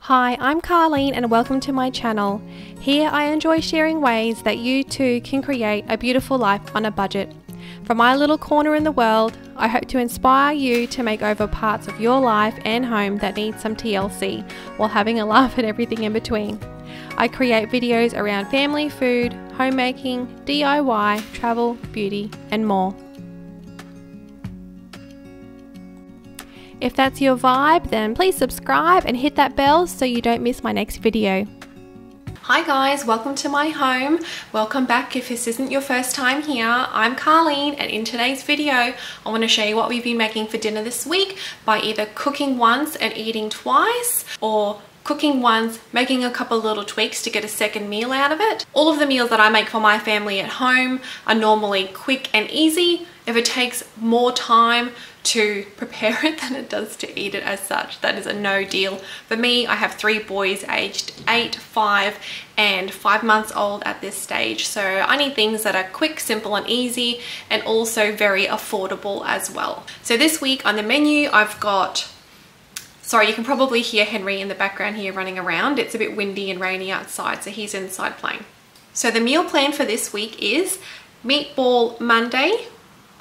Hi, I'm Karlene and welcome to my channel. Here I enjoy sharing ways that you too can create a beautiful life on a budget. From my little corner in the world, I hope to inspire you to make over parts of your life and home that need some TLC while having a laugh at everything in between. I create videos around family, food, homemaking, DIY, travel, beauty and more. If that's your vibe, then please subscribe and hit that bell so you don't miss my next video. Hi guys, welcome to my home. Welcome back if this isn't your first time here. I'm Karlene and in today's video I want to show you what we've been making for dinner this week by either cooking once and eating twice, or cooking once, making a couple little tweaks to get a second meal out of it. All of the meals that I make for my family at home are normally quick and easy. If it takes more time to prepare it than it does to eat it as such, that is a no deal. For me, I have 3 boys aged 8, 5 and 5 months old at this stage. So I need things that are quick, simple and easy and also very affordable as well. So this week on the menu, I've got, sorry, you can probably hear Henry in the background here running around. It's a bit windy and rainy outside, so he's inside playing. So the meal plan for this week is Meatball Monday,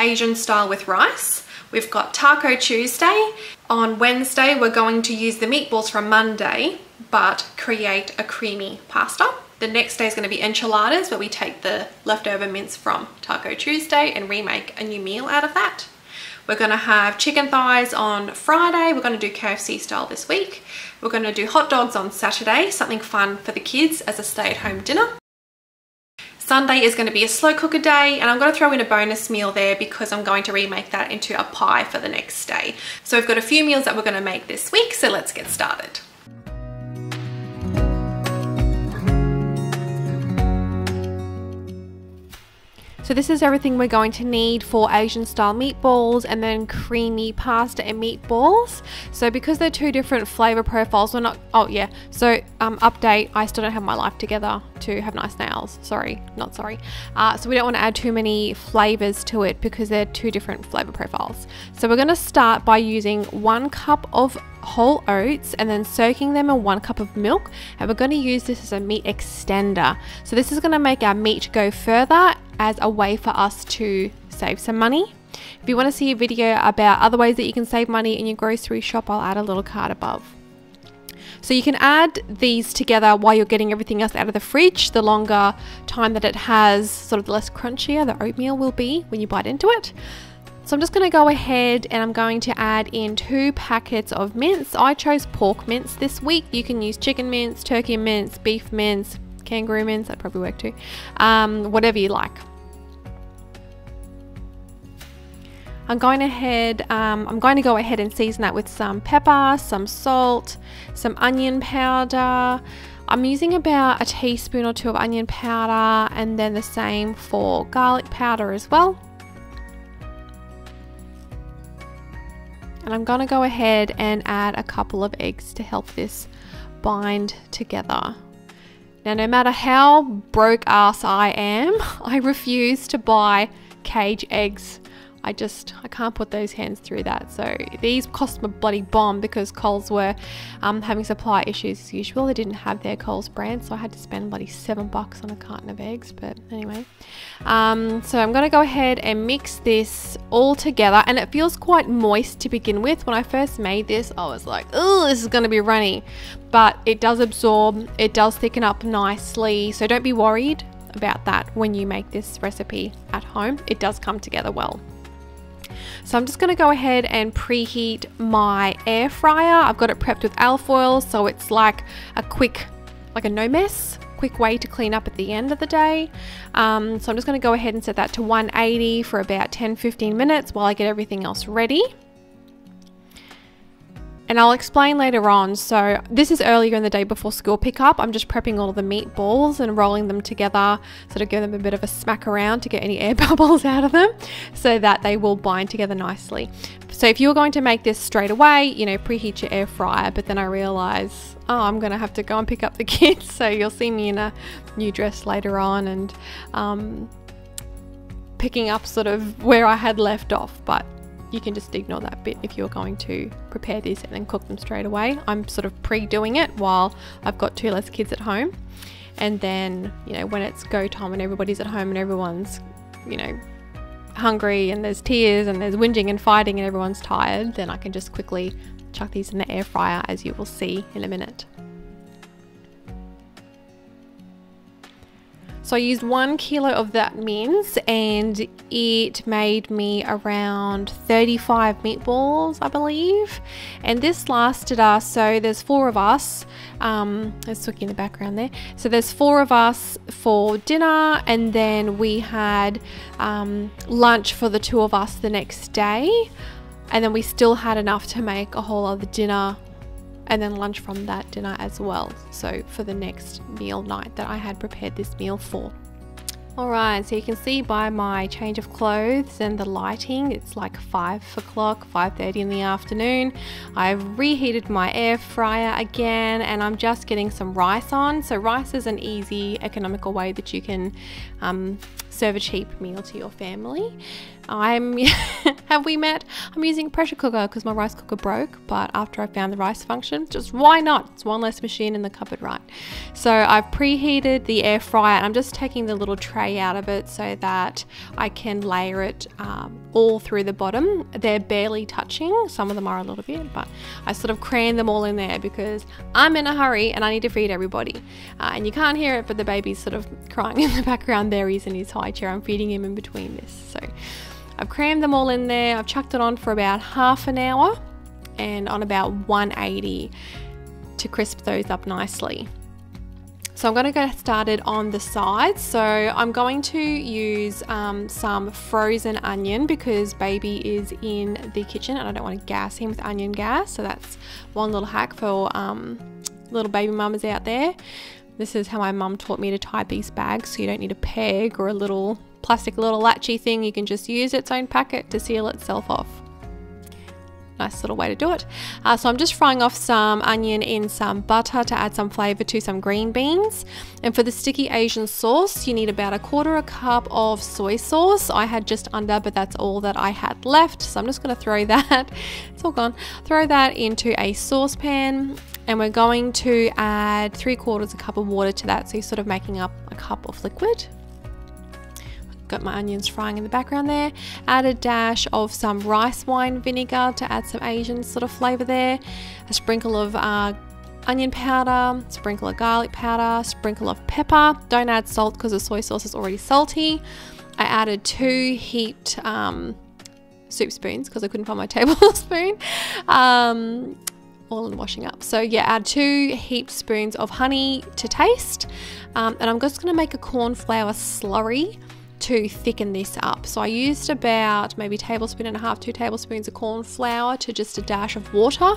Asian style with rice. We've got Taco Tuesday. On Wednesday, we're going to use the meatballs from Monday, but create a creamy pasta. The next day is going to be enchiladas, where we take the leftover mince from Taco Tuesday and remake a new meal out of that. We're going to have chicken thighs on Friday. We're going to do KFC style this week. We're going to do hot dogs on Saturday, something fun for the kids as a stay-at-home dinner. Sunday is going to be a slow cooker day, and I'm going to throw in a bonus meal there because I'm going to remake that into a pie for the next day. So we've got a few meals that we're going to make this week, so let's get started. So this is everything we're going to need for Asian style meatballs and then creamy pasta and meatballs. So because they're 2 different flavor profiles, we're not, update, I still don't have my life together to have nice nails. Sorry, not sorry. So we don't want to add too many flavors to it because they're 2 different flavor profiles. So we're going to start by using 1 cup of whole oats and then soaking them in 1 cup of milk, and we're going to use this as a meat extender. So this is going to make our meat go further as a way for us to save some money. If you want to see a video about other ways that you can save money in your grocery shop, I'll add a little card above. So you can add these together while you're getting everything else out of the fridge. The longer time that it has, sort of the less crunchier the oatmeal will be when you bite into it. So I'm just going to go ahead and I'm going to add in 2 packets of mince. I chose pork mince this week. You can use chicken mince, turkey mince, beef mince, kangaroo mince, that'd probably work too. Whatever you like. I'm going to go ahead and season that with some pepper, some salt, some onion powder. I'm using about a teaspoon or 2 of onion powder, and then the same for garlic powder as well. And I'm going to go ahead and add a couple of eggs to help this bind together. Now, no matter how broke ass I am, I refuse to buy cage eggs. I can't put those hands through that. So these cost me a bloody bomb because Coles were having supply issues as usual. They didn't have their Coles brand, so I had to spend bloody $7 on a carton of eggs. But anyway, so I'm going to go ahead and mix this all together, and it feels quite moist to begin with. When I first made this, I was like, oh, this is going to be runny, but it does absorb, it does thicken up nicely. So don't be worried about that when you make this recipe at home. It does come together well. So I'm just going to go ahead and preheat my air fryer. I've got it prepped with alf oil, so it's like a quick, like a no mess, quick way to clean up at the end of the day. So I'm just going to go ahead and set that to 180 for about 10-15 minutes while I get everything else ready. And I'll explain later on. So this is earlier in the day before school pickup. I'm just prepping all the meatballs and rolling them together, sort of give them a bit of a smack around to get any air bubbles out of them so that they will bind together nicely. So if you're going to make this straight away, you know, preheat your air fryer, but then I realize, oh, I'm going to have to go and pick up the kids. So you'll see me in a new dress later on and picking up sort of where I had left off. But you can just ignore that bit if you're going to prepare this and then cook them straight away. I'm sort of pre-doing it while I've got 2 less kids at home, and then, you know, when it's go time and everybody's at home and everyone's, you know, hungry and there's tears and there's whinging and fighting and everyone's tired, then I can just quickly chuck these in the air fryer, as you will see in a minute. So I used 1 kilo of that mince, and it made me around 35 meatballs, I believe. And this lasted us, so there's 4 of us. There's Suki in the background there. So there's 4 of us for dinner, and then we had lunch for the 2 of us the next day. And then we still had enough to make a whole other dinner and then lunch from that dinner as well, so for the next meal night that I had prepared this meal for. Alright, so you can see by my change of clothes and the lighting, it's like 5 o'clock, 5:30 in the afternoon. I've reheated my air fryer again, and I'm just getting some rice on. So rice is an easy, economical way that you can serve a cheap meal to your family. Have we met? I'm using a pressure cooker because my rice cooker broke, but after I found the rice function, just why not? It's one less machine in the cupboard, right? So I've preheated the air fryer, and I'm just taking the little tray out of it so that I can layer it all through the bottom. They're barely touching, some of them are a little bit, but I sort of cram them all in there because I'm in a hurry and I need to feed everybody. And you can't hear it, but the baby's sort of crying in the background. There he is in his high chair. I'm feeding him in between this. So I've crammed them all in there. I've chucked it on for about half an hour and on about 180 to crisp those up nicely. So I'm going to get started on the sides. So I'm going to use some frozen onion because baby is in the kitchen and I don't want to gas him with onion gas. So that's one little hack for little baby mamas out there. This is how my mum taught me to tie these bags, so you don't need a peg or a little plastic little latchy thing. You can just use its own packet to seal itself off. Nice little way to do it. So I'm just frying off some onion in some butter to add some flavor to some green beans. And for the sticky Asian sauce, you need about 1/4 cup of soy sauce. I had just under, but that's all that I had left. So I'm just going to throw that, it's all gone, throw that into a saucepan. And we're going to add 3/4 cup of water to that. So you're sort of making up a cup of liquid. Got my onions frying in the background there. Add a dash of some rice wine vinegar to add some Asian sort of flavor there. A sprinkle of onion powder, sprinkle of garlic powder, sprinkle of pepper. Don't add salt because the soy sauce is already salty. I added 2 heaped soup spoons because I couldn't find my tablespoon. All in washing up. So yeah, add 2 heaped spoons of honey to taste. And I'm just going to make a corn flour slurry to thicken this up. So I used about maybe 1.5 tablespoons, 2 tablespoons of corn flour to just a dash of water.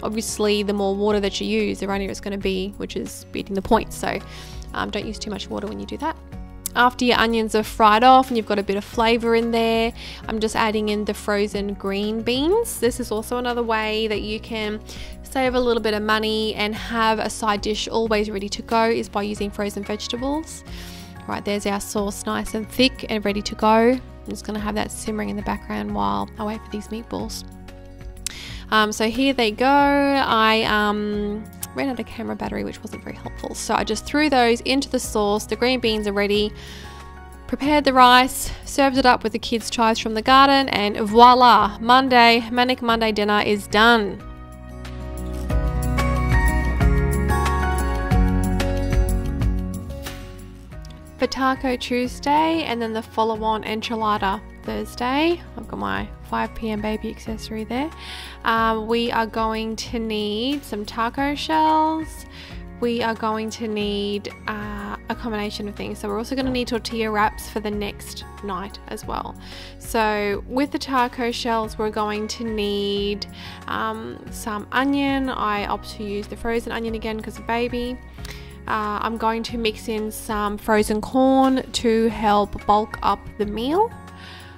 Obviously, the more water that you use, the runnier it's going to be, which is beating the point. So don't use too much water when you do that. After your onions are fried off and you've got a bit of flavor in there, I'm just adding in the frozen green beans. This is also another way that you can save a little bit of money and have a side dish always ready to go, is by using frozen vegetables. Right, there's our sauce nice and thick and ready to go. I'm just going to have that simmering in the background while I wait for these meatballs. So here they go. I ran out of camera battery, which wasn't very helpful. So I just threw those into the sauce. The green beans are ready. Prepared the rice, served it up with the kids' chives from the garden, and voila, Manic Monday dinner is done. For Taco Tuesday and then the follow-on Enchilada Thursday, I've got my 5 p.m. baby accessory there. We are going to need some taco shells. We are going to need a combination of things. So we're also going to need tortilla wraps for the next night as well. So with the taco shells, we're going to need some onion. I opt to use the frozen onion again because of baby. I'm going to mix in some frozen corn to help bulk up the meal.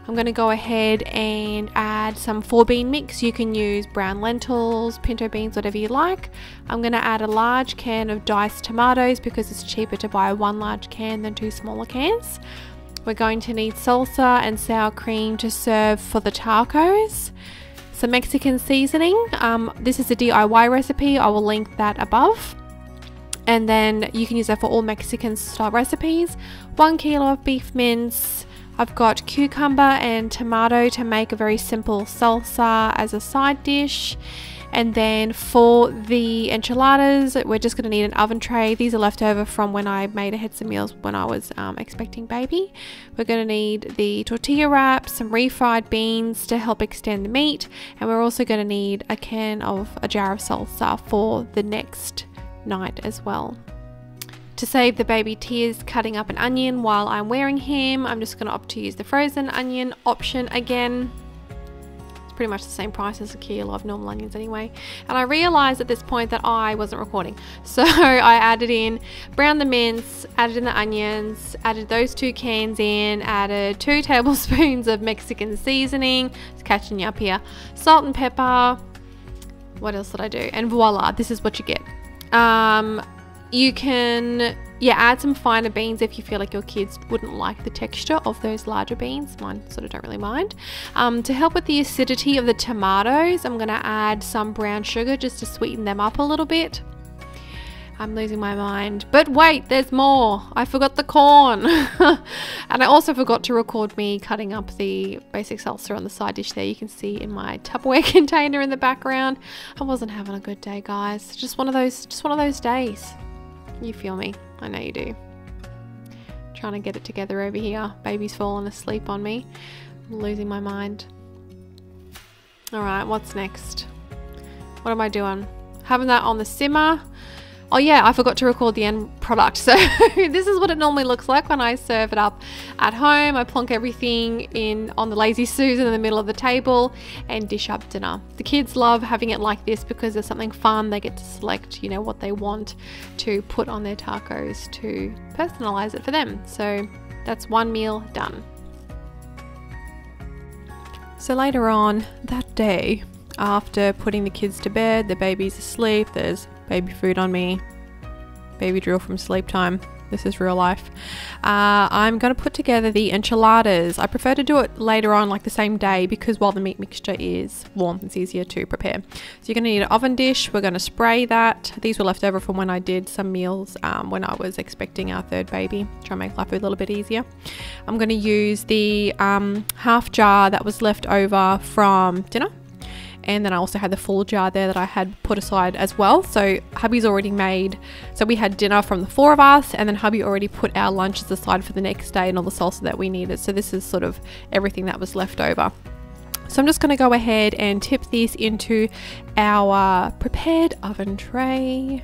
I'm going to go ahead and add some 4-bean mix. You can use brown lentils, pinto beans, whatever you like. I'm going to add a large can of diced tomatoes because it's cheaper to buy 1 large can than 2 smaller cans. We're going to need salsa and sour cream to serve for the tacos. Some Mexican seasoning. This is a DIY recipe. I will link that above. And then you can use that for all Mexican style recipes. 1 kilo of beef mince. I've got cucumber and tomato to make a very simple salsa as a side dish. And then for the enchiladas, we're just going to need an oven tray. These are left over from when I made ahead some meals when I was expecting baby. We're going to need the tortilla wraps, some refried beans to help extend the meat. And we're also going to need a jar of salsa for the next night as well. To save the baby tears cutting up an onion while I'm wearing him, I'm just going to opt to use the frozen onion option again. It's pretty much the same price as a kilo of normal onions anyway. And I realized at this point that I wasn't recording, so I added in, browned the mince, added in the onions, added those 2 cans in, added 2 tablespoons of Mexican seasoning, it's catching you up here, salt and pepper. What else did I do? And voila, this is what you get. You can add some finer beans if you feel like your kids wouldn't like the texture of those larger beans. Mine sort of don't really mind. To help with the acidity of the tomatoes, I'm going to add some brown sugar just to sweeten them up a little bit. I'm losing my mind. But wait, there's more. I forgot the corn. And I also forgot to record me cutting up the basic salsa on the side dish there. You can see in my Tupperware container in the background. I wasn't having a good day, guys. Just one of those days. You feel me? I know you do. Trying to get it together over here. Baby's fallen asleep on me. I'm losing my mind. Alright, what's next? What am I doing? Having that on the simmer. Oh yeah, I forgot to record the end product. So this is what it normally looks like when I serve it up at home. I plonk everything in on the lazy Susan in the middle of the table and dish up dinner. The kids love having it like this because there's something fun. They get to select, you know, what they want to put on their tacos to personalize it for them. So that's one meal done. So later on that day, after putting the kids to bed, the baby's asleep, there's baby food on me, baby drill from sleep time. This is real life. I'm going to put together the enchiladas. I prefer to do it later on, like the same day, because while the meat mixture is warm, it's easier to prepare. So you're going to need an oven dish. We're going to spray that. These were left over from when I did some meals when I was expecting our 3rd baby. Try and make life a little bit easier. I'm going to use the half jar that was left over from dinner. And then I also had the full jar there that I had put aside as well. So hubby's already made, so we had dinner from the 4 of us, and then hubby already put our lunches aside for the next day and all the salsa that we needed. So this is sort of everything that was left over. So I'm just going to go ahead and tip this into our prepared oven tray.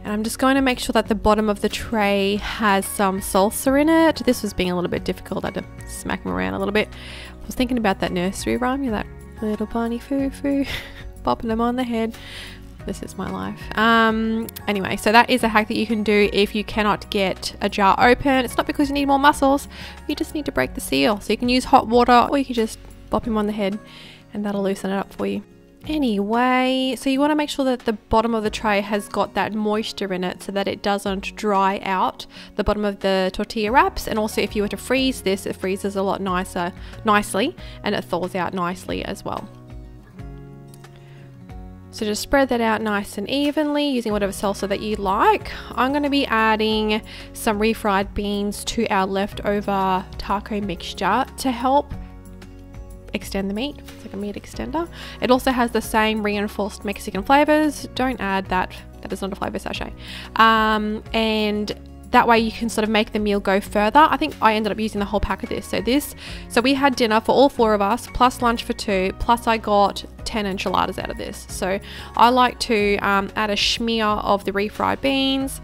And I'm just going to make sure that the bottom of the tray has some salsa in it. This was being a little bit difficult. I had to smack them around a little bit. I was thinking about that nursery rhyme, you know, that little bunny foo-foo, popping them on the head. This is my life. Anyway, so that is a hack that you can do if you cannot get a jar open. It's not because you need more muscles. You just need to break the seal. So you can use hot water, or you can just pop him on the head and that'll loosen it up for you. Anyway, so you want to make sure that the bottom of the tray has got that moisture in it so that it doesn't dry out the bottom of the tortilla wraps. And also if you were to freeze this, it freezes a lot nicely and it thaws out nicely as well. So just spread that out nice and evenly using whatever salsa that you like. I'm going to be adding some refried beans to our leftover taco mixture to help extend the meat. It's like a meat extender. It also has the same reinforced Mexican flavors. Don't add that. That is not a flavor sachet. And that way you can sort of make the meal go further. I think I ended up using the whole pack of this. So we had dinner for all 4 of us, plus lunch for 2, plus I got 10 enchiladas out of this. So I like to add a smear of the refried beans,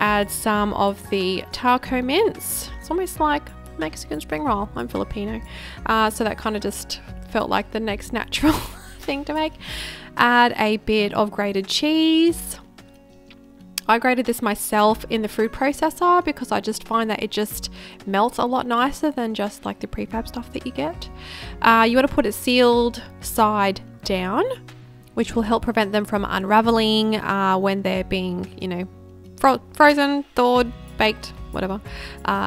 add some of the taco mince. It's almost like Mexican spring roll. I'm Filipino, so that kind of just felt like the next natural thing to make. Add a bit of grated cheese. I grated this myself in the food processor because I just find that it just melts a lot nicer than just like the prefab stuff that you get. You want to put it sealed side down, which will help prevent them from unraveling when they're being, you know, frozen, thawed, baked, whatever.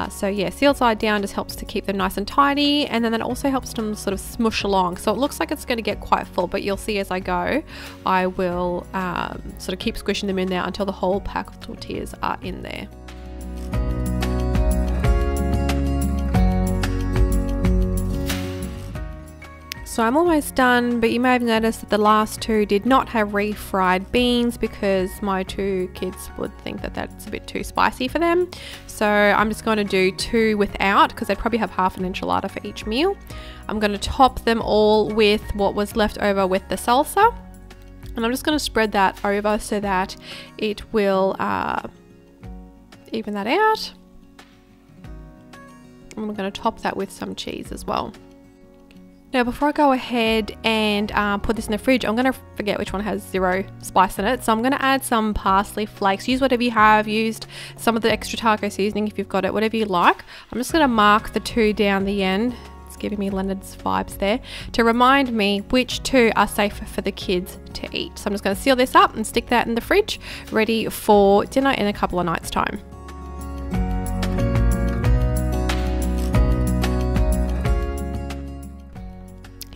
So yeah, sealed side down just helps to keep them nice and tidy, and then that also helps them sort of smush along. So it looks like it's going to get quite full, but you'll see as I go, I will sort of keep squishing them in there until the whole pack of tortillas are in there. So I'm almost done, but you may have noticed that the last two did not have refried beans because my two kids would think that that's a bit too spicy for them. So I'm just going to do 2 without, because they'd probably have half an enchilada for each meal. I'm going to top them all with what was left over with the salsa. And I'm just going to spread that over so that it will even that out. And we're going to top that with some cheese as well. Now before I go ahead and put this in the fridge, I'm going to forget which one has 0 spice in it. So I'm going to add some parsley flakes. Use whatever you have. Used some of the extra taco seasoning if you've got it, whatever you like. I'm just going to mark the 2 down the end. It's giving me Leonard's vibes there, to remind me which 2 are safer for the kids to eat. So I'm just going to seal this up and stick that in the fridge, ready for dinner in a couple of nights' time.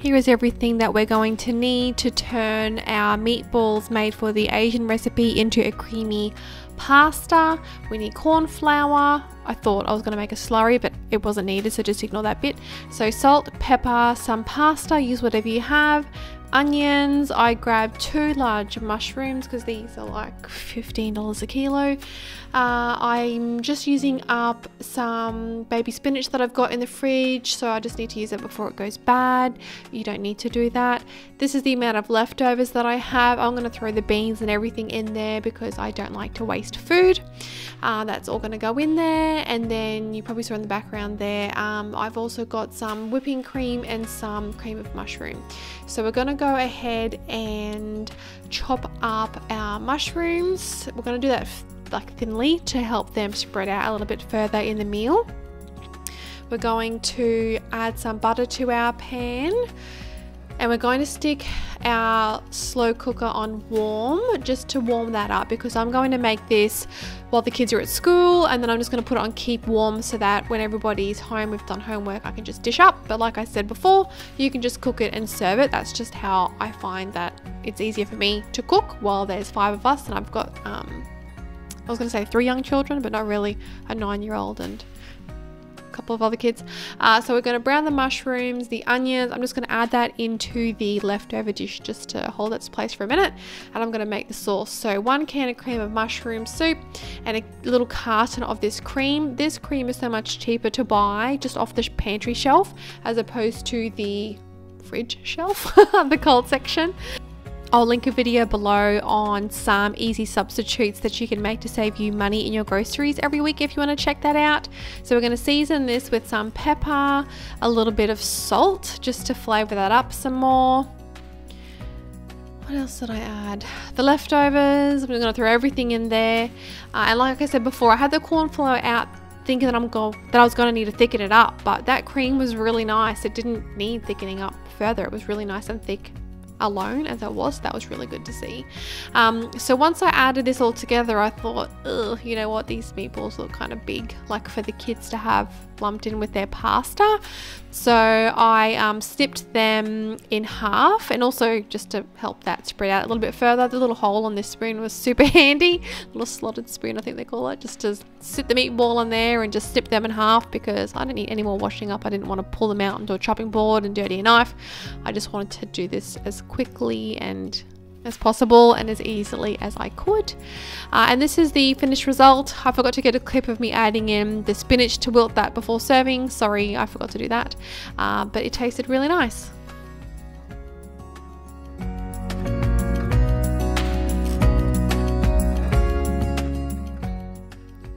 Here is everything that we're going to need to turn our meatballs made for the Asian recipe into a creamy pasta. We need corn flour. I thought I was going to make a slurry, but it wasn't needed, so just ignore that bit. So salt, pepper, some pasta, use whatever you have. Onions, I grabbed 2 large mushrooms because these are like $15 a kilo. I'm just using up some baby spinach that I've got in the fridge, so I just need to use it before it goes bad. You don't need to do that. This is the amount of leftovers that I have. I'm going to throw the beans and everything in there because I don't like to waste food. That's all going to go in there, and then you probably saw in the background there, I've also got some whipping cream and some cream of mushroom. So we're going to go ahead and chop up our mushrooms. We're going to do that like thinly to help them spread out a little bit further in the meal. We're going to add some butter to our pan, and we're going to stick our slow cooker on warm just to warm that up, because I'm going to make this while the kids are at school, and then I'm just going to put it on keep warm so that when everybody's home, we've done homework, I can just dish up. But like I said before, you can just cook it and serve it. That's just how I find that it's easier for me to cook while there's 5 of us, and I've got I was going to say 3 young children, but not really, a 9-year-old and couple of other kids. So we're going to brown the mushrooms, the onions. I'm just going to add that into the leftover dish just to hold its place for a minute, and I'm going to make the sauce. So 1 can of cream of mushroom soup and a little carton of this cream. This cream is so much cheaper to buy just off the pantry shelf as opposed to the fridge shelf, the cold section. I'll link a video below on some easy substitutes that you can make to save you money in your groceries every week if you want to check that out. So we're going to season this with some pepper, a little bit of salt just to flavor that up some more. What else did I add? The leftovers. I'm going to throw everything in there. And like I said before, I had the corn flour out thinking that I was going to need to thicken it up, but that cream was really nice. It didn't need thickening up further. It was really nice and thick alone as it was. That was really good to see. So once I added this all together, I thought, ugh, you know what, these meatballs look kind of big, like for the kids to have lumped in with their pasta. So I snipped them in half, and also just to help that spread out a little bit further, the little hole on this spoon was super handy. Little slotted spoon, I think they call it, just to sit the meatball in there and just snip them in half, because I didn't need any more washing up. I didn't want to pull them out onto a chopping board and dirty a knife. I just wanted to do this as quickly and as possible and as easily as I could. And this is the finished result. I forgot to get a clip of me adding in the spinach to wilt that before serving. Sorry, I forgot to do that. But it tasted really nice.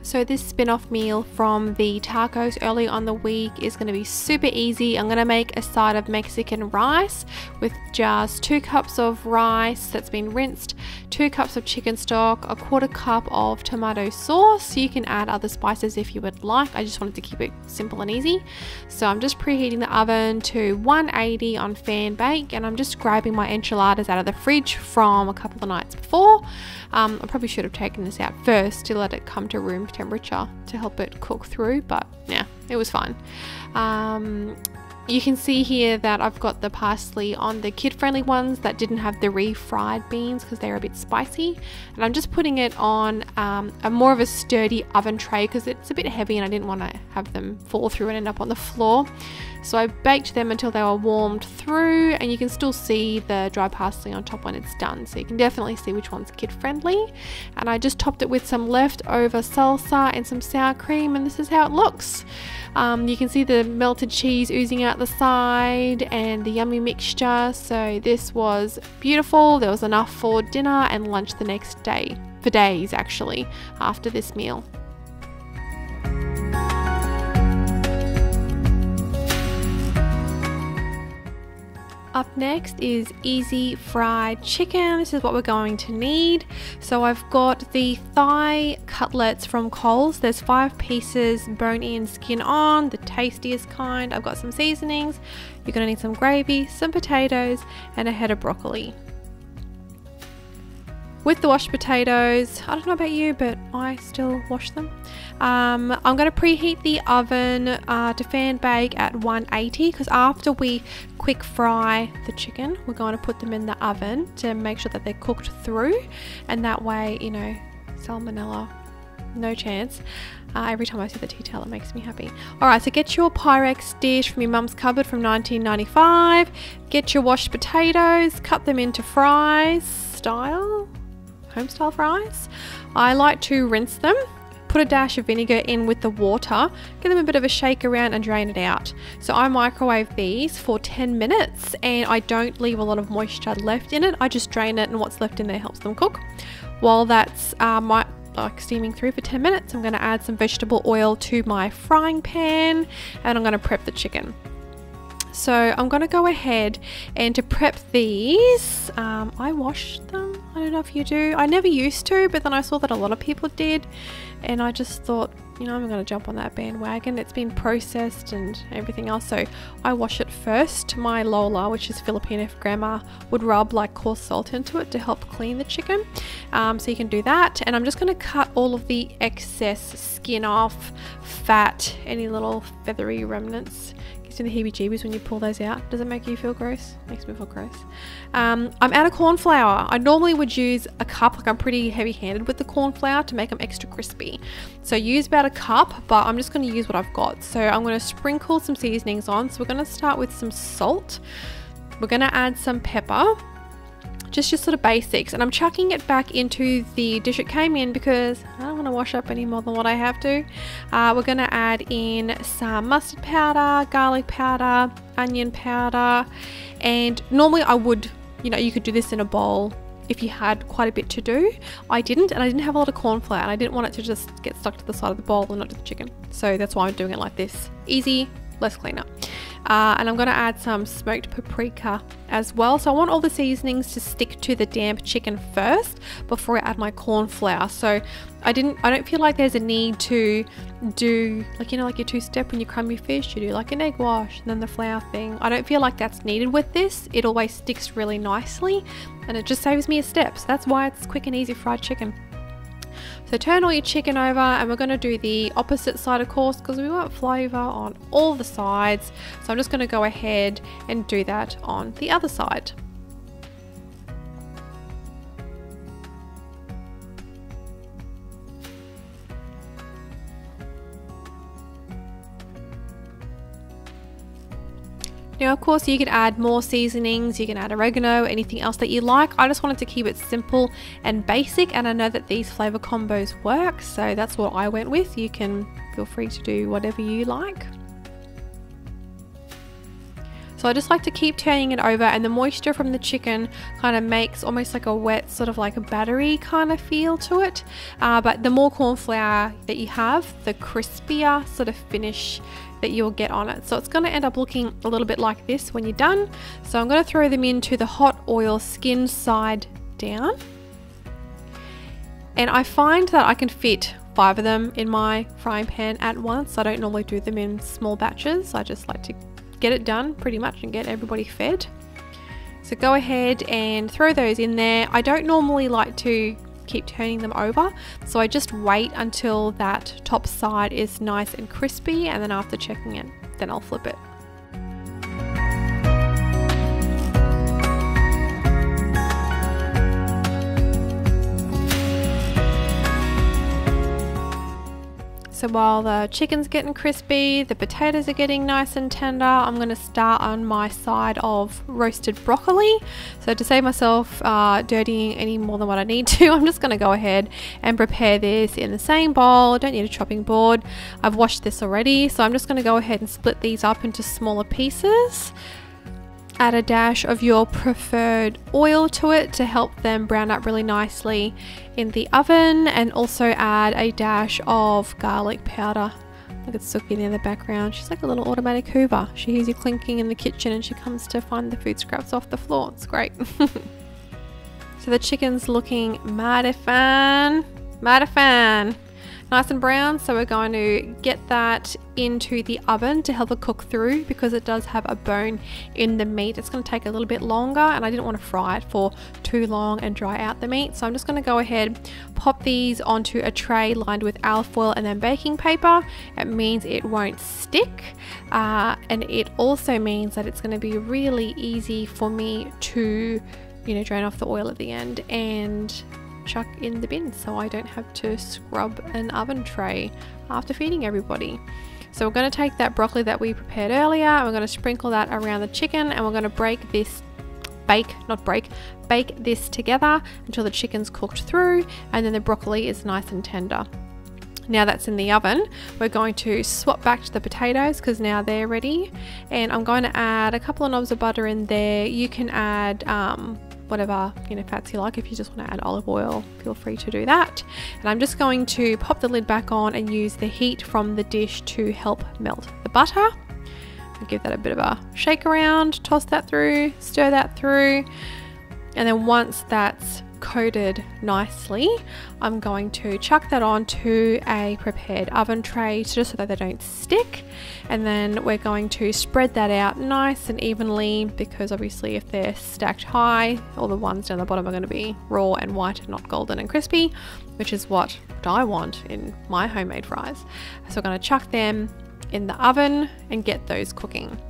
So this spin-off meal from the tacos early on the week is going to be super easy. I'm going to make a side of Mexican rice with just 2 cups of rice that's been rinsed, 2 cups of chicken stock, a 1/4 cup of tomato sauce. You can add other spices if you would like. I just wanted to keep it simple and easy. So I'm just preheating the oven to 180 on fan bake, and I'm just grabbing my enchiladas out of the fridge from a couple of nights before. I probably should have taken this out first to let it come to room temperature to help it cook through, but yeah, it was fine. You can see here that I've got the parsley on the kid-friendly ones that didn't have the refried beans because they're a bit spicy. And I'm just putting it on a more of a sturdy oven tray because it's a bit heavy and I didn't want to have them fall through and end up on the floor. So I baked them until they were warmed through, and you can still see the dry parsley on top when it's done. So you can definitely see which one's kid-friendly. And I just topped it with some leftover salsa and some sour cream, and this is how it looks. You can see the melted cheese oozing out the side and the yummy mixture. So this was beautiful. There was enough for dinner and lunch the next day, for days actually, after this meal. Up next is easy fried chicken. This is what we're going to need. So I've got the thigh cutlets from Coles. There's 5 pieces, bone in, skin on, the tastiest kind. I've got some seasonings. You're going to need some gravy, some potatoes, and a head of broccoli. With the washed potatoes, I don't know about you, but I still wash them. I'm going to preheat the oven to fan bake at 180 because after we quick fry the chicken, we're going to put them in the oven to make sure that they're cooked through, and that way, you know, salmonella, no chance. Every time I see the detail, it makes me happy. Alright, so get your Pyrex dish from your mum's cupboard from 1995. Get your washed potatoes, cut them into fries style. Home style fries. I like to rinse them, put a dash of vinegar in with the water, give them a bit of a shake around and drain it out. So I microwave these for 10 minutes and I don't leave a lot of moisture left in it. I just drain it and what's left in there helps them cook. While that's steaming through for 10 minutes, I'm going to add some vegetable oil to my frying pan and I'm going to prep the chicken. So I'm going to go ahead and to prep these, I wash them. I don't know if you do. I never used to, but then I saw that a lot of people did. And I just thought, you know, I'm going to jump on that bandwagon. It's been processed and everything else. So I wash it first. My Lola, which is Filipino for grandma, would rub like coarse salt into it to help clean the chicken. So you can do that. And I'm just going to cut all of the excess skin off, fat, any little feathery remnants. The heebie-jeebies when you pull those out. Does it make you feel gross? Makes me feel gross. I'm out of corn flour. I normally would use a cup, like I'm pretty heavy-handed with the corn flour to make them extra crispy. So use about a cup, but I'm just going to use what I've got. So I'm going to sprinkle some seasonings on. So we're going to start with some salt. We're going to add some pepper. Just your sort of basics, and I'm chucking it back into the dish it came in because I don't want to wash up any more than what I have to. We're going to add in some mustard powder, garlic powder, onion powder, and normally I would, you know, you could do this in a bowl if you had quite a bit to do. I didn't, and I didn't have a lot of corn flour, and I didn't want it to just get stuck to the side of the bowl and not to the chicken. So that's why I'm doing it like this. Easy, less cleanup. And I'm going to add some smoked paprika as well. So I want all the seasonings to stick to the damp chicken first before I add my corn flour. So I don't feel like there's a need to do like, you know, like your 2-step when you crumb your fish, you do like an egg wash and then the flour thing. I don't feel like that's needed with this. It always sticks really nicely and it just saves me a step. So that's why it's quick and easy fried chicken. So turn all your chicken over and we're going to do the opposite side, of course, because we want flavour on all the sides. So I'm just going to go ahead and do that on the other side. Now, of course, you could add more seasonings, you can add oregano, anything else that you like. I just wanted to keep it simple and basic, and I know that these flavor combos work, so that's what I went with. You can feel free to do whatever you like. So I just like to keep turning it over, and the moisture from the chicken kind of makes almost like a wet, sort of like a battery kind of feel to it. But the more corn flour that you have, the crispier sort of finish that you'll get on it. So it's going to end up looking a little bit like this when you're done. So I'm going to throw them into the hot oil, skin side down. And I find that I can fit 5 of them in my frying pan at once. I don't normally do them in small batches. I just like to get it done pretty much and get everybody fed. So go ahead and throw those in there. I don't normally like to keep turning them over, so I just wait until that top side is nice and crispy, and then after checking it, then I'll flip it. So while the chicken's getting crispy, the potatoes are getting nice and tender, I'm going to start on my side of roasted broccoli. So to save myself dirtying any more than what I need to, I'm just going to go ahead and prepare this in the same bowl. I don't need a chopping board. I've washed this already, so I'm just going to go ahead and split these up into smaller pieces. Add a dash of your preferred oil to it to help them brown up really nicely in the oven, and also add a dash of garlic powder. Look at Suki in the background. She's like a little automatic Hoover. She hears you clinking in the kitchen and she comes to find the food scraps off the floor. It's great. So the chicken's looking mighty fine. Mighty fine. Nice and brown, so we're going to get that into the oven to help it cook through, because it does have a bone in the meat. It's going to take a little bit longer, and I didn't want to fry it for too long and dry out the meat. So I'm just going to go ahead, pop these onto a tray lined with alfoil and then baking paper. It means it won't stick, and it also means that it's going to be really easy for me to, you know, drain off the oil at the end and chuck in the bin, so I don't have to scrub an oven tray after feeding everybody. So we're going to take that broccoli that we prepared earlier, and we're going to sprinkle that around the chicken, and we're going to bake this together until the chicken's cooked through and then the broccoli is nice and tender. Now that's in the oven, we're going to swap back to the potatoes because now they're ready, and I'm going to add a couple of knobs of butter in there. You can add whatever, you know, fats you like. If you just want to add olive oil, feel free to do that. And I'm just going to pop the lid back on and use the heat from the dish to help melt the butter. I'll give that a bit of a shake around, toss that through, stir that through, and then once that's coated nicely, I'm going to chuck that onto a prepared oven tray just so that they don't stick, and then we're going to spread that out nice and evenly, because obviously if they're stacked high, all the ones down the bottom are going to be raw and white and not golden and crispy, which is what I want in my homemade fries. So we're going to chuck them in the oven and get those cooking.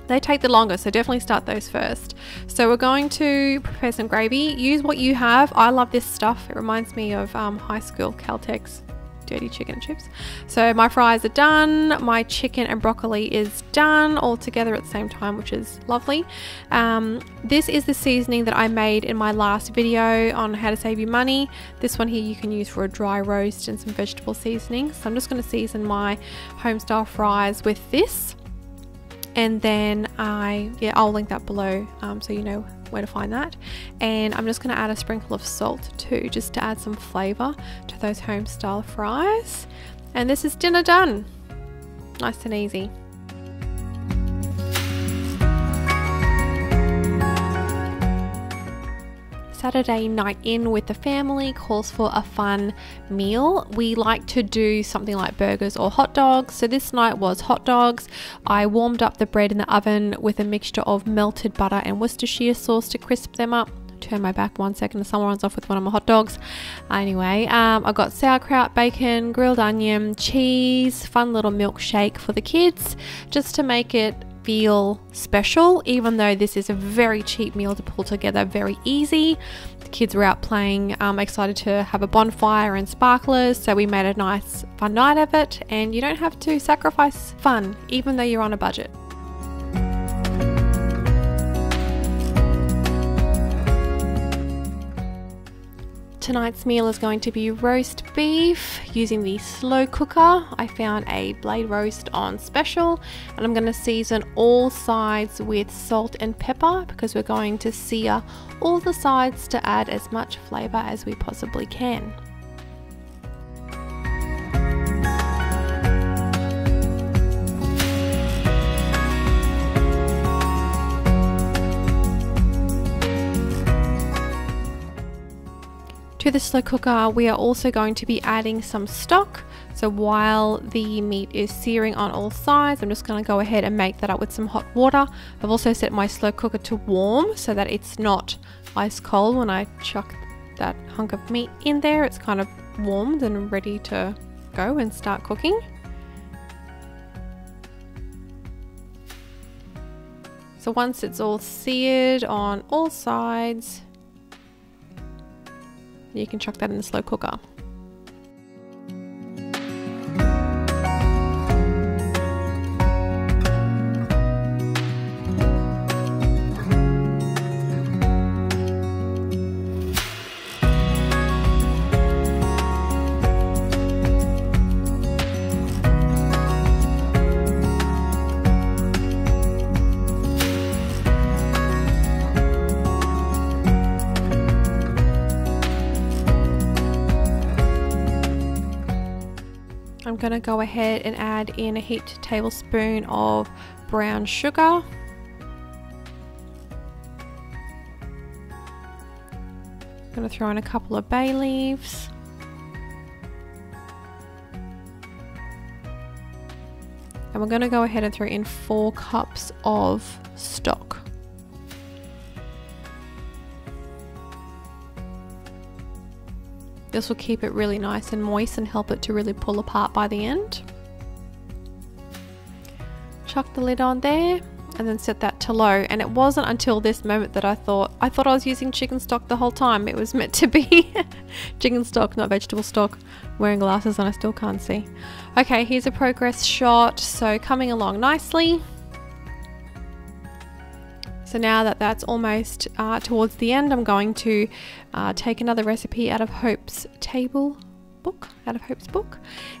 They take the longest, so definitely start those first. So we're going to prepare some gravy. Use what you have. I love this stuff. It reminds me of high school Caltex dirty chicken and chips. So my fries are done. My chicken and broccoli is done all together at the same time, which is lovely. This is the seasoning that I made in my last video on how to save you money. This one here you can use for a dry roast and some vegetable seasoning. So I'm just going to season my home style fries with this. And then I'll link that below so you know where to find that. And I'm just going to add a sprinkle of salt too, just to add some flavor to those home style fries. And this is dinner done. Nice and easy. Saturday night in with the family calls for a fun meal. We like to do something like burgers or hot dogs. So this night was hot dogs. I warmed up the bread in the oven with a mixture of melted butter and Worcestershire sauce to crisp them up. Turn my back 1 second, the sun runs off with one of my hot dogs. Anyway, I got sauerkraut, bacon, grilled onion, cheese, fun little milkshake for the kids, just to make it feel special, even though this is a very cheap meal to pull together, very easy. The kids were out playing, excited to have a bonfire and sparklers, so we made a nice fun night of it, and you don't have to sacrifice fun even though you're on a budget. Tonight's meal is going to be roast beef using the slow cooker. I found a blade roast on special, and I'm going to season all sides with salt and pepper because we're going to sear all the sides to add as much flavor as we possibly can. To the slow cooker, we are also going to be adding some stock. So while the meat is searing on all sides, I'm just going to go ahead and make that up with some hot water. I've also set my slow cooker to warm so that it's not ice cold when I chuck that hunk of meat in there. It's kind of warmed and ready to go and start cooking. So once it's all seared on all sides, you can chuck that in the slow cooker. I'm going to go ahead and add in a heaped tablespoon of brown sugar. I'm going to throw in a couple of bay leaves. And we're going to go ahead and throw in 4 cups of stock. This will keep it really nice and moist and help it to really pull apart by the end. Chuck the lid on there and then set that to low. And it wasn't until this moment that I thought I was using chicken stock the whole time. It was meant to be chicken stock, not vegetable stock. I'm wearing glasses and I still can't see. Okay, here's a progress shot. So coming along nicely. So now that that's almost towards the end, I'm going to take another recipe out of Hope's book.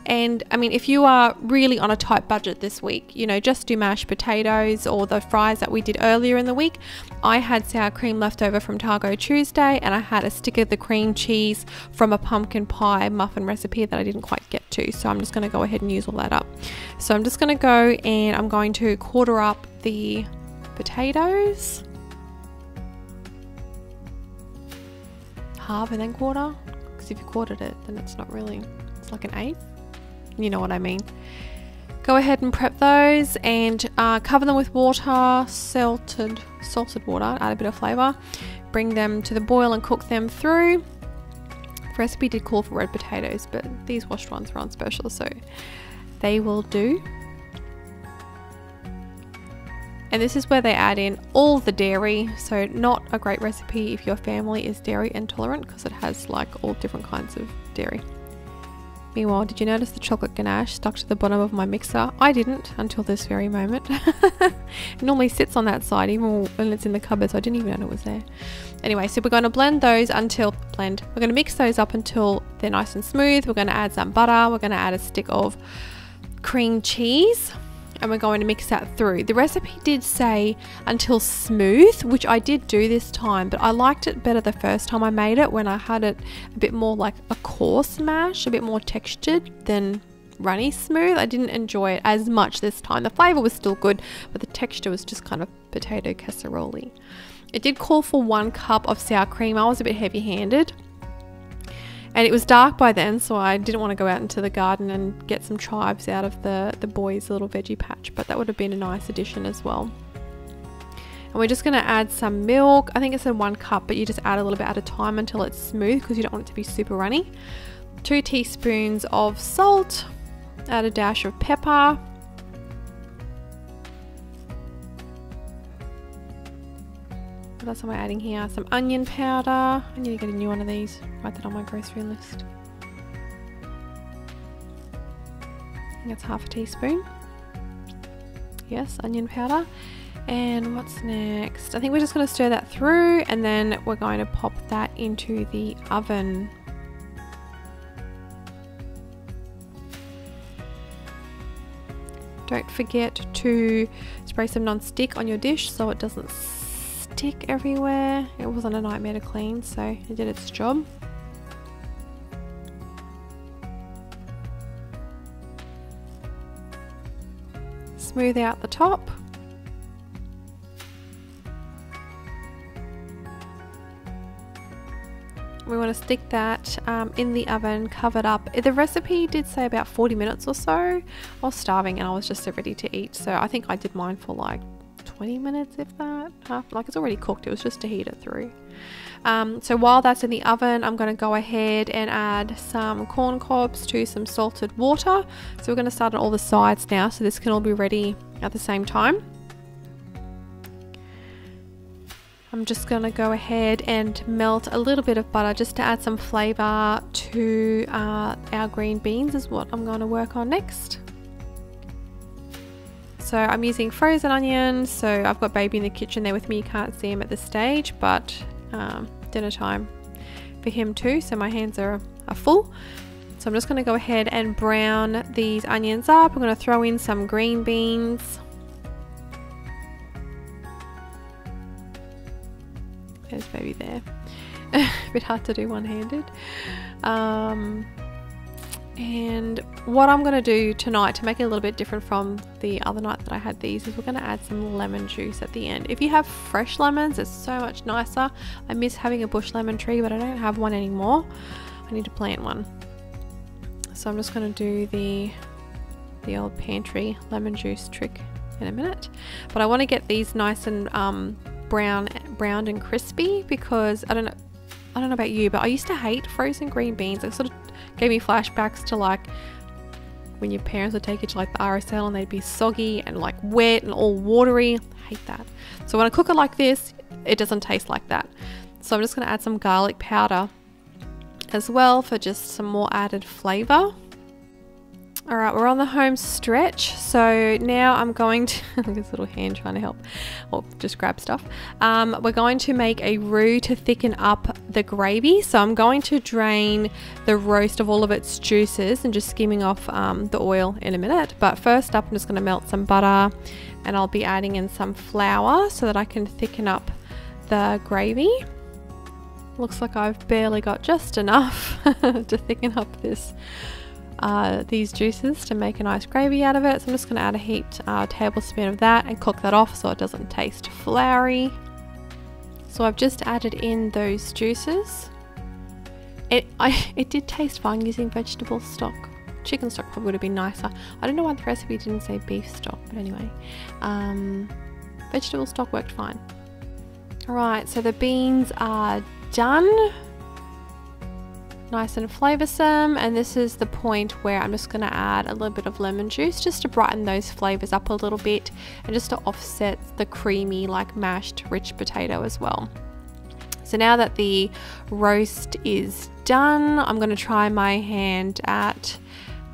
And I mean, if you are really on a tight budget this week, you know, just do mashed potatoes or the fries that we did earlier in the week. I had sour cream left over from Taco Tuesday, and I had a stick of the cream cheese from a pumpkin pie muffin recipe that I didn't quite get to. So I'm just going to go ahead and use all that up. So I'm just going to go and I'm going to quarter up the potatoes, half and then quarter, because if you quartered it then it's not really, it's like an eighth, you know what I mean. Go ahead and prep those and cover them with water, salted water, add a bit of flavor, bring them to the boil and cook them through. The recipe did call for red potatoes, but these washed ones were on special, so they will do. And this is where they add in all the dairy, so not a great recipe if your family is dairy intolerant, because it has like all different kinds of dairy. Meanwhile, did you notice the chocolate ganache stuck to the bottom of my mixer? I didn't until this very moment. It normally sits on that side even when it's in the cupboard, so I didn't even know it was there. Anyway, so we're going to blend those until, we're going to mix those up until they're nice and smooth. We're going to add some butter, we're going to add a stick of cream cheese, and we're going to mix that through. The recipe did say until smooth, which I did do this time, but I liked it better the first time I made it, when I had it a bit more like a coarse mash, a bit more textured than runny smooth. I didn't enjoy it as much this time. The flavor was still good, but the texture was just kind of potato casserole-y. It did call for 1 cup of sour cream. I was a bit heavy-handed. And it was dark by then, so I didn't want to go out into the garden and get some chives out of the boys' little veggie patch, but that would have been a nice addition as well. And we're just going to add some milk. I think it said 1 cup, but you just add a little bit at a time until it's smooth, because you don't want it to be super runny. 2 teaspoons of salt, add a dash of pepper. What else am I adding here? Some onion powder. I need to get a new one of these. Write that on my grocery list. I think that's half a teaspoon. Yes, onion powder. And what's next? I think we're just going to stir that through, and then we're going to pop that into the oven. Don't forget to spray some non-stick on your dish so it doesn't stick everywhere. It wasn't a nightmare to clean, so it did its job. Smooth out the top. We want to stick that in the oven, covered up. The recipe did say about 40 minutes or so. I was starving and I was just so ready to eat, so I think I did mine for like 20 minutes, if that. Like, it's already cooked, it was just to heat it through. So while that's in the oven, I'm going to go ahead and add some corn cobs to some salted water. So we're going to start on all the sides now, so this can all be ready at the same time. I'm just going to go ahead and melt a little bit of butter just to add some flavour to our green beans is what I'm going to work on next. So I'm using frozen onions, so I've got baby in the kitchen there with me, you can't see him at this stage, but dinner time for him too, so my hands are full. So I'm just going to go ahead and brown these onions up. I'm going to throw in some green beans. There's baby there. A bit hard to do one-handed. And what I'm going to do tonight to make it a little bit different from the other night that I had these is we're going to add some lemon juice at the end. If you have fresh lemons, it's so much nicer. I miss having a bush lemon tree, but I don't have one anymore. I need to plant one. So I'm just going to do the old pantry lemon juice trick in a minute. But I want to get these nice and browned and crispy, because I don't know about you, but I used to hate frozen green beans. It sort of gave me flashbacks to like when your parents would take you to like the RSL and they'd be soggy and like wet and all watery. I hate that. So when I cook it like this, it doesn't taste like that. So I'm just going to add some garlic powder as well for just some more added flavor. All right, we're on the home stretch, so now I'm going to look at this little hand trying to help or just grab stuff. We're going to make a roux to thicken up the gravy, so I'm going to drain the roast of all of its juices and just skimming off the oil in a minute. But first up, I'm just going to melt some butter, and I'll be adding in some flour so that I can thicken up the gravy. Looks like I've barely got just enough to thicken up these juices to make a nice gravy out of it. So I'm just going to add a heaped tablespoon of that and cook that off so it doesn't taste floury. So I've just added in those juices. It did taste fine using vegetable stock. Chicken stock probably would have been nicer. I don't know why the recipe didn't say beef stock, but anyway, vegetable stock worked fine. Alright, so the beans are done. Nice and flavoursome, and this is the point where I'm just going to add a little bit of lemon juice just to brighten those flavours up a little bit and just to offset the creamy, like mashed rich potato as well. So now that the roast is done, I'm going to try my hand at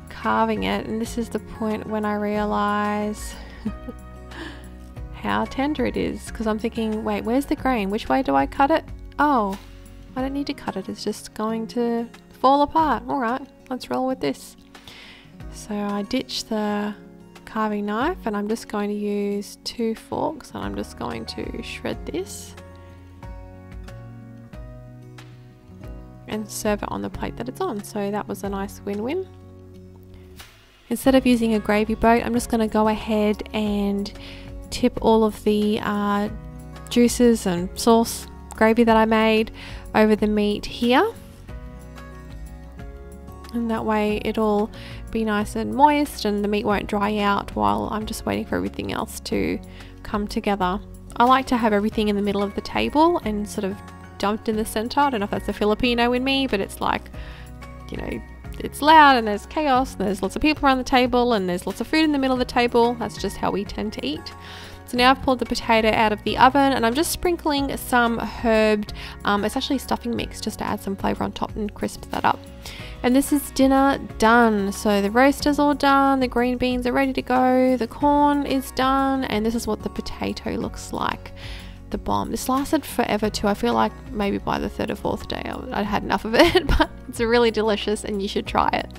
carving it, and this is the point when I realise how tender it is, because I'm thinking, wait, where's the grain? Which way do I cut it? Oh, I don't need to cut it, it's just going to fall apart. Alright, let's roll with this. So I ditched the carving knife and I'm just going to use 2 forks, and I'm just going to shred this and serve it on the plate that it's on. So that was a nice win-win. Instead of using a gravy boat, I'm just going to go ahead and tip all of the juices and sauce gravy that I made over the meat here, and that way it'll be nice and moist and the meat won't dry out while I'm just waiting for everything else to come together. I like to have everything in the middle of the table and sort of dumped in the center. I don't know if that's a Filipino in me, but it's like, you know, it's loud and there's chaos and there's lots of people around the table and there's lots of food in the middle of the table. That's just how we tend to eat. So now I've pulled the potato out of the oven and I'm just sprinkling some herbed, it's actually stuffing mix, just to add some flavour on top and crisp that up. And this is dinner done. So the roast is all done, the green beans are ready to go, the corn is done, and this is what the potato looks like. The bomb. This lasted forever too. I feel like maybe by the 3rd or 4th day I'd had enough of it, but it's really delicious and you should try it.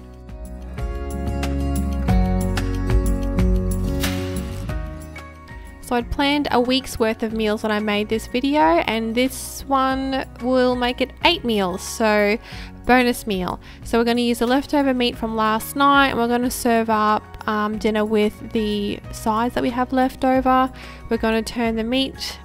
So I'd planned a week's worth of meals when I made this video, and this one will make it 8 meals, so bonus meal. So we're going to use the leftover meat from last night, and we're going to serve up dinner with the sides that we have left over. We're going to turn the meat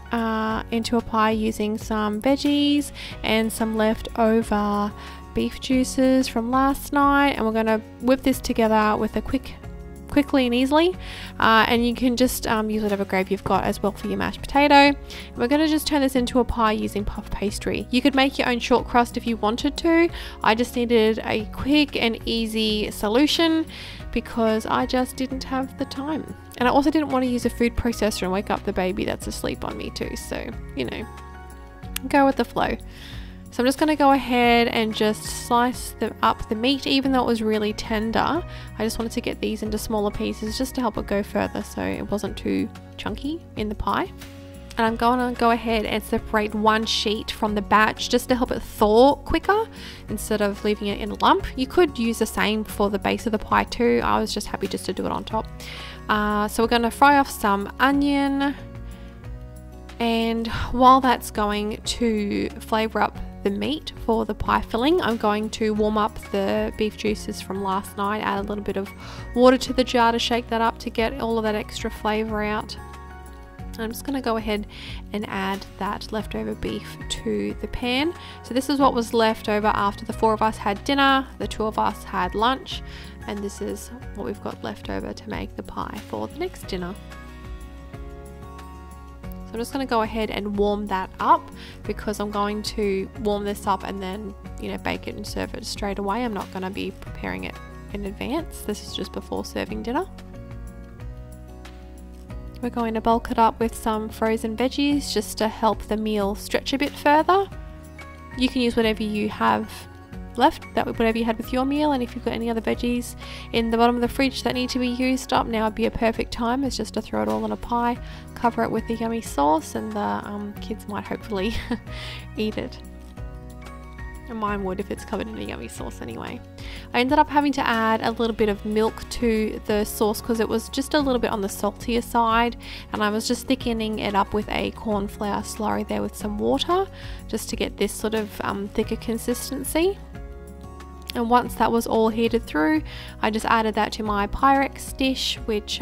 into a pie using some veggies and some leftover beef juices from last night, and we're going to whip this together with a quickly and easily, and you can just use whatever gravy you've got as well for your mashed potato. We're going to just turn this into a pie using puff pastry. You could make your own short crust if you wanted to. I just needed a quick and easy solution because I just didn't have the time, and I also didn't want to use a food processor and wake up the baby that's asleep on me too, so you know, go with the flow. So I'm just going to go ahead and just slice up the meat. Even though it was really tender, I just wanted to get these into smaller pieces just to help it go further so it wasn't too chunky in the pie. And I'm going to go ahead and separate one sheet from the batch just to help it thaw quicker instead of leaving it in a lump. You could use the same for the base of the pie too. I was just happy just to do it on top. So we're going to fry off some onion, and while that's going to flavour up the meat for the pie filling, I'm going to warm up the beef juices from last night, add a little bit of water to the jar to shake that up to get all of that extra flavour out. I'm just going to go ahead and add that leftover beef to the pan. So this is what was left over after the 4 of us had dinner, the 2 of us had lunch, and this is what we've got left over to make the pie for the next dinner. I'm just going to go ahead and warm that up because I'm going to warm this up and then, you know, bake it and serve it straight away. I'm not going to be preparing it in advance. This is just before serving dinner. We're going to bulk it up with some frozen veggies just to help the meal stretch a bit further. You can use whatever you have left, whatever you had with your meal, and if you've got any other veggies in the bottom of the fridge that need to be used up, now would be a perfect time. It's just to throw it all in a pie, cover it with the yummy sauce, and the kids might hopefully eat it. And mine would if it's covered in a yummy sauce anyway. I ended up having to add a little bit of milk to the sauce because it was just a little bit on the saltier side, and I was just thickening it up with a corn flour slurry there with some water just to get this sort of thicker consistency. And once that was all heated through, I just added that to my Pyrex dish, which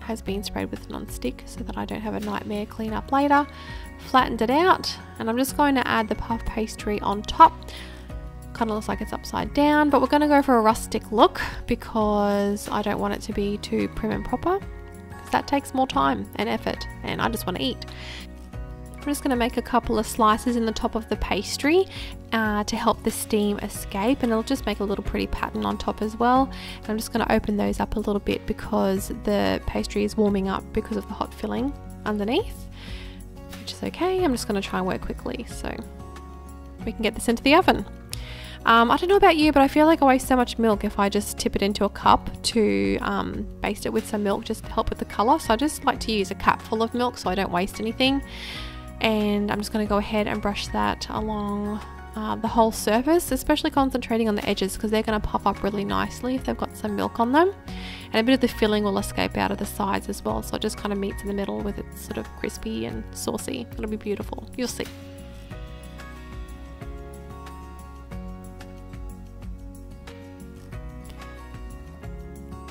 has been sprayed with non-stick so that I don't have a nightmare clean up later. Flattened it out, and I'm just going to add the puff pastry on top. Kind of looks like it's upside down, but we're going to go for a rustic look because I don't want it to be too prim and proper, because that takes more time and effort, and I just want to eat. I'm just going to make a couple of slices in the top of the pastry to help the steam escape, and it'll just make a little pretty pattern on top as well. And I'm just going to open those up a little bit because the pastry is warming up because of the hot filling underneath, which is okay. I'm just going to try and work quickly so we can get this into the oven. I don't know about you, but I feel like I waste so much milk if I just tip it into a cup to baste it with some milk just to help with the colour. So I just like to use a cup full of milk so I don't waste anything. And I'm just going to go ahead and brush that along the whole surface, especially concentrating on the edges because they're going to puff up really nicely if they've got some milk on them. And a bit of the filling will escape out of the sides as well, so it just kind of meets in the middle with it sort of crispy and saucy. It'll be beautiful. You'll see.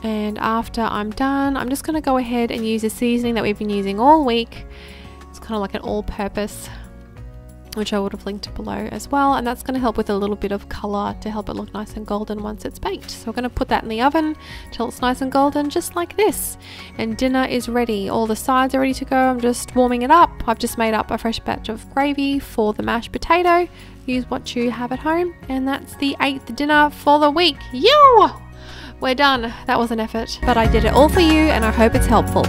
And after I'm done, I'm just going to go ahead and use a seasoning that we've been using all week. It's kind of like an all-purpose, which I would have linked below as well, and that's going to help with a little bit of colour to help it look nice and golden once it's baked. So we're going to put that in the oven till it's nice and golden, just like this. And dinner is ready. All the sides are ready to go. I'm just warming it up. I've just made up a fresh batch of gravy for the mashed potato. Use what you have at home, and that's the 8th dinner for the week. Yo! We're done. That was an effort, but I did it all for you, and I hope it's helpful.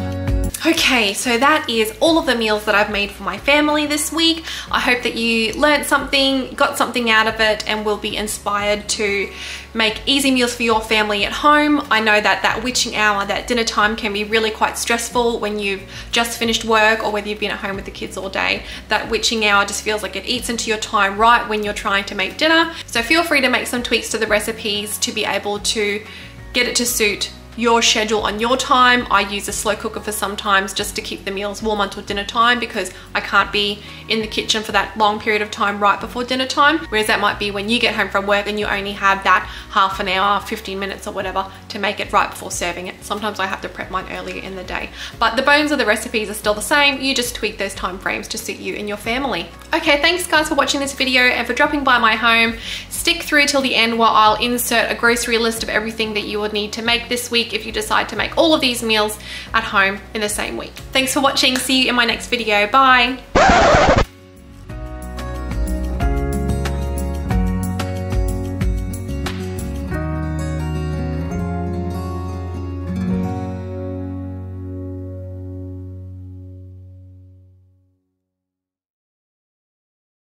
Okay, so that is all of the meals that I've made for my family this week. I hope that you learned something, got something out of it, and will be inspired to make easy meals for your family at home. I know that that witching hour, that dinner time, can be really quite stressful when you've just finished work or whether you've been at home with the kids all day. That witching hour just feels like it eats into your time right when you're trying to make dinner. So feel free to make some tweaks to the recipes to be able to get it to suit your schedule on your time. I use a slow cooker for sometimes just to keep the meals warm until dinner time, because I can't be in the kitchen for that long period of time right before dinner time. Whereas that might be when you get home from work and you only have that half an hour, 15 minutes or whatever to make it right before serving it. Sometimes I have to prep mine earlier in the day. But the bones of the recipes are still the same. You just tweak those time frames to suit you and your family. Okay, thanks guys for watching this video and for dropping by my home. Stick through till the end while I'll insert a grocery list of everything that you will need to make this week if you decide to make all of these meals at home in the same week. Thanks for watching. See you in my next video. Bye.